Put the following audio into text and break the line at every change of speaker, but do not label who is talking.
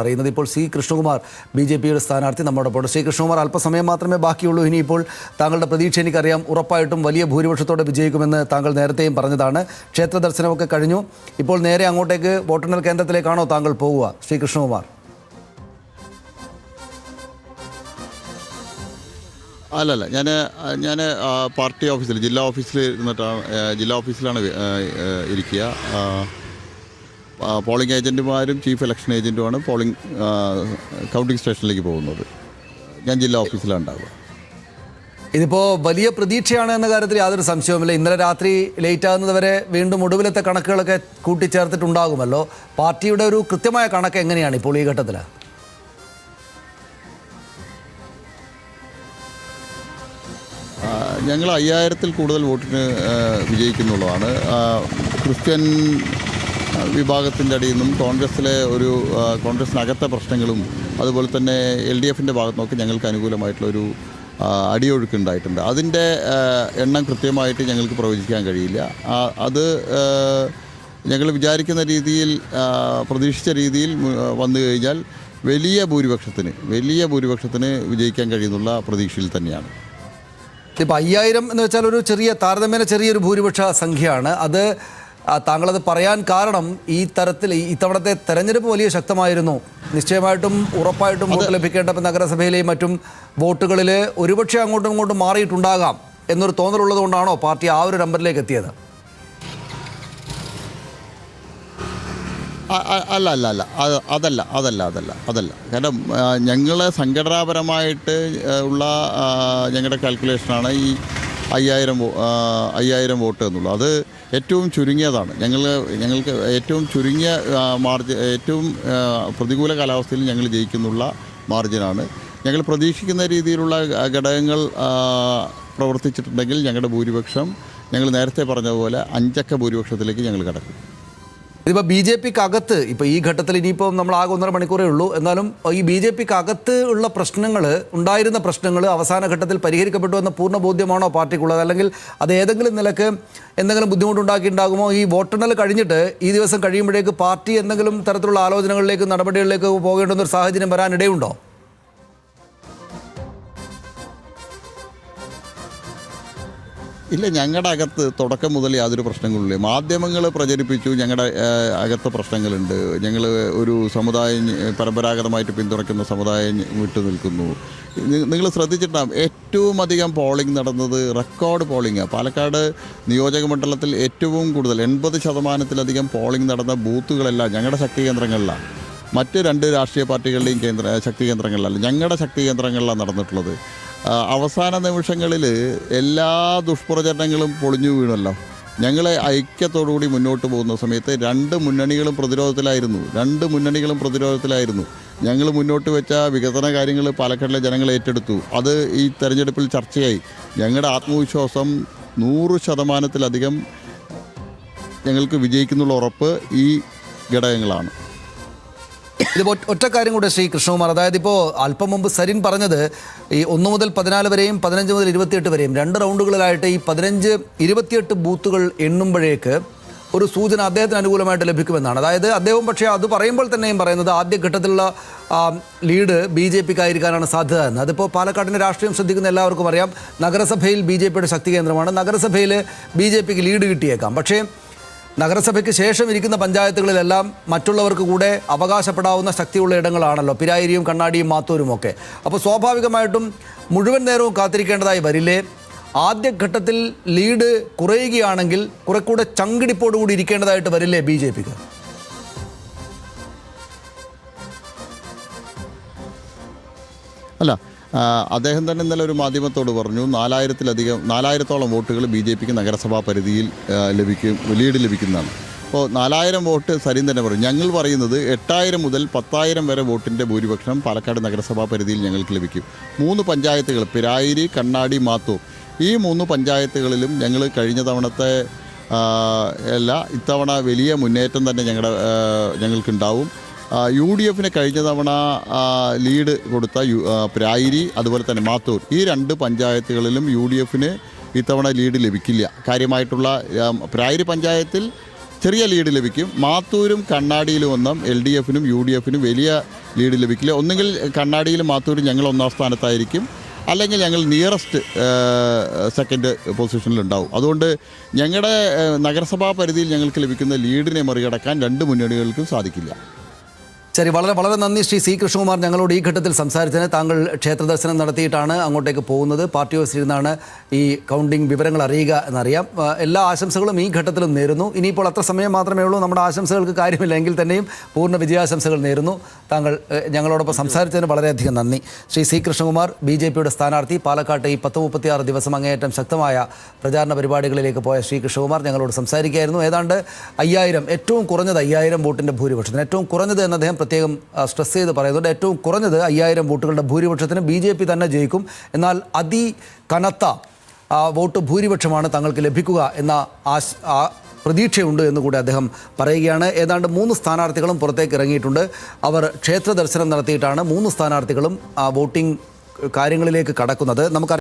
അറിയുന്നത്. ഇപ്പോൾ സി കൃഷ്ണകുമാർ ബി.ജെ.പിയുടെ സ്ഥാനാർത്ഥി നമ്മോടൊപ്പം. ശ്രീ കൃഷ്ണകുമാർ, അല്പസമയം മാത്രമേ ബാക്കിയുള്ളൂ. ഇനിയിപ്പോൾ താങ്കളുടെ പ്രതീക്ഷ എനിക്കറിയാം, ഉറപ്പായിട്ടും വലിയ ഭൂരിപക്ഷത്തോടെ വിജയിക്കുമെന്ന് താങ്കൾ നേരത്തെയും പറഞ്ഞതാണ്. ക്ഷേത്ര ദർശനമൊക്കെ കഴിഞ്ഞു. ഇപ്പോൾ നേരെ അങ്ങോട്ടേക്ക് വോട്ടെണ്ണൽ കേന്ദ്രത്തിലേക്കാണോ താങ്കൾ പോവുക, ശ്രീ കൃഷ്ണകുമാർ?
അല്ലല്ല, ഞാൻ പാർട്ടി ഓഫീസിൽ ജില്ലാ ഓഫീസിലാണ് ഇരിക്കുക. പോളിംഗ് ഏജൻറ്റുമാരും ചീഫ് ഇലക്ഷൻ ഏജൻറ്റുമാണ് കൗണ്ടിംഗ് സ്റ്റേഷനിലേക്ക് പോകുന്നത്. ഞാൻ ജില്ലാ ഓഫീസിലാണ് ഉണ്ടാവുക.
ഇതിപ്പോൾ വലിയ പ്രതീക്ഷയാണ് എന്ന കാര്യത്തിൽ യാതൊരു സംശയവുമില്ല. ഇന്നലെ രാത്രി ലേറ്റ് ആകുന്നതുവരെ വീണ്ടും ഒടുവിലത്തെ കണക്കുകളൊക്കെ കൂട്ടിച്ചേർത്തിട്ടുണ്ടാകുമല്ലോ. പാർട്ടിയുടെ ഒരു കൃത്യമായ കണക്ക് എങ്ങനെയാണ് ഇപ്പോൾ ഈ ഘട്ടത്തിൽ?
ഞങ്ങൾ 5000-ൽ കൂടുതൽ വോട്ടിന് വിജയിക്കുന്നുള്ളതാണ്. ക്രിസ്ത്യൻ വിഭാഗത്തിൻ്റെ അടിയിൽ നിന്നും കോൺഗ്രസിനകത്തെ പ്രശ്നങ്ങളും അതുപോലെ തന്നെ LDFിൻ്റെ ഭാഗത്തു നിന്നൊക്കെ ഞങ്ങൾക്ക് അനുകൂലമായിട്ടുള്ളൊരു അടിയൊഴുക്കുണ്ടായിട്ടുണ്ട്. അതിൻ്റെ എണ്ണം കൃത്യമായിട്ട് ഞങ്ങൾക്ക് പ്രവചിക്കാൻ കഴിയില്ല. അത് ഞങ്ങൾ വിചാരിക്കുന്ന രീതിയിൽ, പ്രതീക്ഷിച്ച രീതിയിൽ വന്നു കഴിഞ്ഞാൽ വലിയ ഭൂരിപക്ഷത്തിന് വിജയിക്കാൻ കഴിയുന്നുള്ള പ്രതീക്ഷയിൽ തന്നെയാണ്.
ഇപ്പോൾ 5000 എന്ന് വെച്ചാൽ ഒരു താരതമ്യേന ചെറിയൊരു ഭൂരിപക്ഷ സംഖ്യയാണ്. അത് താങ്കളത് പറയാൻ കാരണം ഈ തരത്തിൽ ഇത്തവണത്തെ തെരഞ്ഞെടുപ്പ് വലിയ ശക്തമായിരുന്നു. നിശ്ചയമായിട്ടും ഉറപ്പായിട്ടും വോട്ട് ലഭിക്കേണ്ട നഗരസഭയിലെയും മറ്റും വോട്ടുകളിൽ ഒരുപക്ഷെ അങ്ങോട്ടും ഇങ്ങോട്ടും മാറിയിട്ടുണ്ടാകാം എന്നൊരു തോന്നലുള്ളത് കൊണ്ടാണോ പാർട്ടി ആ ഒരു നമ്പറിലേക്ക് എത്തിയത്? അതല്ല. കാരണം ഞങ്ങൾ സംഘടനാപരമായിട്ട് ഉള്ള ഞങ്ങളുടെ കാൽക്കുലേഷനാണ് ഈ 5000 വോട്ട് എന്നുള്ളത്. അത് ഏറ്റവും ചുരുങ്ങിയതാണ്. ഞങ്ങൾക്ക് ഏറ്റവും ചുരുങ്ങിയ ഏറ്റവും പ്രതികൂല കാലാവസ്ഥയിൽ ഞങ്ങൾ ജയിക്കുന്നുള്ള മാർജിനാണ്. ഞങ്ങൾ പ്രതീക്ഷിക്കുന്ന രീതിയിലുള്ള ഘടകങ്ങൾ പ്രവർത്തിച്ചിട്ടുണ്ടെങ്കിൽ ഞങ്ങളുടെ ഭൂരിപക്ഷം, ഞങ്ങൾ നേരത്തെ പറഞ്ഞതുപോലെ 5 അക്ക ഭൂരിപക്ഷത്തിലേക്ക് ഞങ്ങൾ കടക്കും. ഇതിപ്പോൾ BJPക്ക് അകത്ത് ഇപ്പോൾ ഈ ഘട്ടത്തിൽ ഇനിയിപ്പോൾ നമ്മൾ ആകെ 1.5 മണിക്കൂറേ ഉള്ളൂ, എന്നാലും ഈ BJPക്ക് അകത്ത് ഉള്ള ഉണ്ടായിരുന്ന പ്രശ്നങ്ങൾ അവസാന ഘട്ടത്തിൽ പരിഹരിക്കപ്പെട്ടു എന്ന പൂർണ്ണ ബോധ്യമാണോ പാർട്ടിക്കുള്ളത്? അല്ലെങ്കിൽ അത് ഏതെങ്കിലും നിലക്ക് എന്തെങ്കിലും ബുദ്ധിമുട്ടുണ്ടാക്കിയിട്ടുണ്ടാകുമോ? ഈ വോട്ടെണ്ണൽ കഴിഞ്ഞിട്ട് ഈ ദിവസം കഴിയുമ്പോഴേക്ക് പാർട്ടി എന്തെങ്കിലും തരത്തിലുള്ള ആലോചനകളിലേക്ക്, നടപടികളിലേക്ക് പോകേണ്ടുന്നൊരു സാഹചര്യം വരാനിടയുണ്ടോ?
ഇല്ല, ഞങ്ങളുടെ അകത്ത് തുടക്കം മുതൽ യാതൊരു പ്രശ്നങ്ങളില്ല. മാധ്യമങ്ങൾ പ്രചരിപ്പിച്ചു ഞങ്ങളുടെ അകത്ത് പ്രശ്നങ്ങളുണ്ട്, ഞങ്ങൾ ഒരു സമുദായം പരമ്പരാഗതമായിട്ട് പിന്തുണയ്ക്കുന്ന സമുദായം വിട്ടു നിൽക്കുന്നു. നിങ്ങൾ ശ്രദ്ധിച്ചിട്ടുണ്ടാകും, ഏറ്റവും അധികം പോളിംഗ് നടന്നത് റെക്കോർഡ് പോളിംഗാണ്. പാലക്കാട് നിയോജക മണ്ഡലത്തിൽ ഏറ്റവും കൂടുതൽ 80% പോളിംഗ് നടന്ന ബൂത്തുകളെല്ലാം ഞങ്ങളുടെ ശക്തി കേന്ദ്രങ്ങളിലാണ്. മറ്റ് 2 രാഷ്ട്രീയ പാർട്ടികളുടെയും ശക്തി കേന്ദ്രങ്ങളിലല്ല, ഞങ്ങളുടെ ശക്തി കേന്ദ്രങ്ങളിലാണ് നടന്നിട്ടുള്ളത്. അവസാന നിമിഷങ്ങളിൽ എല്ലാ ദുഷ്പ്രചരണങ്ങളും പൊളിഞ്ഞു വീണല്ലോ. ഞങ്ങളെ ഐക്യത്തോടുകൂടി മുന്നോട്ട് പോകുന്ന സമയത്ത് 2 മുന്നണികളും പ്രതിരോധത്തിലായിരുന്നു. ഞങ്ങൾ മുന്നോട്ട് വെച്ച വികസന കാര്യങ്ങൾ പാലക്കാടിലെ ജനങ്ങൾ ഏറ്റെടുത്തു. അത് ഈ തെരഞ്ഞെടുപ്പിൽ ചർച്ചയായി. ഞങ്ങളുടെ ആത്മവിശ്വാസം 100%-ലധികം ഞങ്ങൾക്ക് വിജയിക്കുന്നുള്ള ഉറപ്പ് ഈ ഘടകങ്ങളാണ്.
ഇതിപ്പോൾ ഒറ്റ കാര്യം കൂടെ ശ്രീ കൃഷ്ണകുമാർ, അതായത് ഇപ്പോൾ അല്പം മുമ്പ് സരിൻ പറഞ്ഞത് ഈ 1 മുതൽ 14 വരെയും 15 മുതൽ 28 വരെയും 2 റൗണ്ടുകളിലായിട്ട് ഈ 15-28 ബൂത്തുകൾ എണ്ണുമ്പോഴേക്ക് ഒരു സൂചന അദ്ദേഹത്തിന് അനുകൂലമായിട്ട് ലഭിക്കുമെന്നാണ്. അതായത് അദ്ദേഹം പക്ഷേ അത് പറയുമ്പോൾ തന്നെയും പറയുന്നത് ആദ്യഘട്ടത്തിലുള്ള ലീഡ് BJPക്കായിരിക്കാനാണ് സാധ്യത എന്ന്. അതിപ്പോൾ പാലക്കാടിൻ്റെ രാഷ്ട്രീയം ശ്രദ്ധിക്കുന്ന എല്ലാവർക്കും അറിയാം. നഗരസഭയിൽ BJPയുടെ ശക്തി കേന്ദ്രമാണ്. നഗരസഭയിൽ BJPക്ക് ലീഡ് കിട്ടിയേക്കാം. പക്ഷേ നഗരസഭയ്ക്ക് ശേഷം ഇരിക്കുന്ന പഞ്ചായത്തുകളിലെല്ലാം മറ്റുള്ളവർക്ക് കൂടെ അവകാശപ്പെടാവുന്ന ശക്തിയുള്ള ഇടങ്ങളാണല്ലോ, പിരായിരിയും കണ്ണാടിയും മാത്തൂരും ഒക്കെ. അപ്പോൾ സ്വാഭാവികമായിട്ടും മുഴുവൻ നേരവും കാത്തിരിക്കേണ്ടതായി വരില്ലേ? ആദ്യഘട്ടത്തിൽ ലീഡ് കുറയുകയാണെങ്കിൽ കുറെ കൂടെ ചങ്കിടിപ്പോടുകൂടി ഇരിക്കേണ്ടതായിട്ട് വരില്ലേ BJPക്ക്?
അല്ല, അദ്ദേഹം തന്നെ ഇന്നലെ ഒരു മാധ്യമത്തോട് പറഞ്ഞു 4000-ഓളം വോട്ടുകൾ BJPക്ക് നഗരസഭാ പരിധിയിൽ ലീഡ് ലഭിക്കുന്നതാണ്. അപ്പോൾ 4000 വോട്ട് സരിൻ തന്നെ പറയും. ഞങ്ങൾ പറയുന്നത് 8000 മുതൽ 10000 വരെ വോട്ടിൻ്റെ ഭൂരിപക്ഷം പാലക്കാട് നഗരസഭാ പരിധിയിൽ ഞങ്ങൾക്ക് ലഭിക്കും. 3 പഞ്ചായത്തുകൾ, പിരായിരി, കണ്ണാടി, മാത്തൂർ, ഈ 3 പഞ്ചായത്തുകളിലും ഞങ്ങൾ കഴിഞ്ഞ തവണത്തെ ഇത്തവണ വലിയ മുന്നേറ്റം തന്നെ ഞങ്ങൾക്കുണ്ടാവും. UDFിന് കഴിഞ്ഞ തവണ ലീഡ് കൊടുത്ത പിരായിരി അതുപോലെ തന്നെ മാത്തൂർ, ഈ 2 പഞ്ചായത്തുകളിലും UDFിന് ഇത്തവണ ലീഡ് ലഭിക്കില്ല. കാര്യമായിട്ടുള്ള പിരായിരി പഞ്ചായത്തിൽ ചെറിയ ലീഡ് ലഭിക്കും. മാത്തൂരും കണ്ണാടിയിലും ഒന്നാം LDFനും UDFനും വലിയ ലീഡ് ലഭിക്കില്ല. ഒന്നുകിൽ കണ്ണാടിയിലും മാത്തൂരും ഞങ്ങൾ ഒന്നാം സ്ഥാനത്തായിരിക്കും, അല്ലെങ്കിൽ ഞങ്ങൾ നിയറസ്റ്റ് സെക്കൻഡ് പൊസിഷനിലുണ്ടാവും. അതുകൊണ്ട് ഞങ്ങളുടെ നഗരസഭാ പരിധിയിൽ ഞങ്ങൾക്ക് ലഭിക്കുന്ന ലീഡിനെ മറികടക്കാൻ രണ്ട് മുന്നണികൾക്കും സാധിക്കില്ല.
ശരി, വളരെ വളരെ നന്ദി ശ്രീ സി കൃഷ്ണകുമാർ ഞങ്ങളോട് ഈ ഘട്ടത്തിൽ സംസാരിച്ചതിന്. താങ്കൾ ക്ഷേത്ര ദർശനം നടത്തിയിട്ടാണ് അങ്ങോട്ടേക്ക് പോകുന്നത്. പാർട്ടി ഓഫീസിൽ നിന്നാണ് ഈ കൗണ്ടിംഗ് വിവരങ്ങൾ അറിയുക എന്നറിയാം. എല്ലാ ആശംസകളും ഈ ഘട്ടത്തിലും നേരുന്നു. ഇനിയിപ്പോൾ അത്ര സമയം മാത്രമേ ഉള്ളൂ, നമ്മുടെ ആശംസകൾക്ക് കാര്യമില്ല എങ്കിൽ തന്നെയും പൂർണ്ണ വിജയാശംസകൾ നേരുന്നു. താങ്കൾ ഞങ്ങളോടൊപ്പം സംസാരിച്ചതിന് വളരെയധികം നന്ദി. ശ്രീ സി കൃഷ്ണകുമാർ, BJPയുടെ സ്ഥാനാർത്ഥി, പാലക്കാട്ട് ഈ 10-36 ദിവസം അങ്ങേയറ്റം ശക്തമായ പ്രചാരണ പരിപാടികളിലേക്ക് പോയ ശ്രീ കൃഷ്ണകുമാർ ഞങ്ങളോട് സംസാരിക്കുകയായിരുന്നു. ഏതാണ്ട് 5000, ഏറ്റവും കുറഞ്ഞത് 5000 വോട്ടിൻ്റെ ഭൂരിപക്ഷത്തിന്, ഏറ്റവും കുറഞ്ഞത് എന്ന് അദ്ദേഹം പ്രത്യേകം സ്ട്രെസ് ചെയ്ത് പറയുന്നുണ്ട്. ഏറ്റവും കുറഞ്ഞത് 5000 വോട്ടുകളുടെ ഭൂരിപക്ഷത്തിന് BJP തന്നെ ജയിക്കും. എന്നാൽ അതികനത്ത വോട്ട് ഭൂരിപക്ഷമാണ് തങ്ങൾക്ക് ലഭിക്കുക എന്ന പ്രതീക്ഷയുണ്ട് എന്നുകൂടി അദ്ദേഹം പറയുകയാണ്. ഏതാണ്ട് 3 സ്ഥാനാർത്ഥികളും പുറത്തേക്ക് ഇറങ്ങിയിട്ടുണ്ട്. അവർ ക്ഷേത്ര ദർശനം നടത്തിയിട്ടാണ് 3 സ്ഥാനാർത്ഥികളും വോട്ടിംഗ് കാര്യങ്ങളിലേക്ക് കടക്കുന്നത്. നമുക്ക്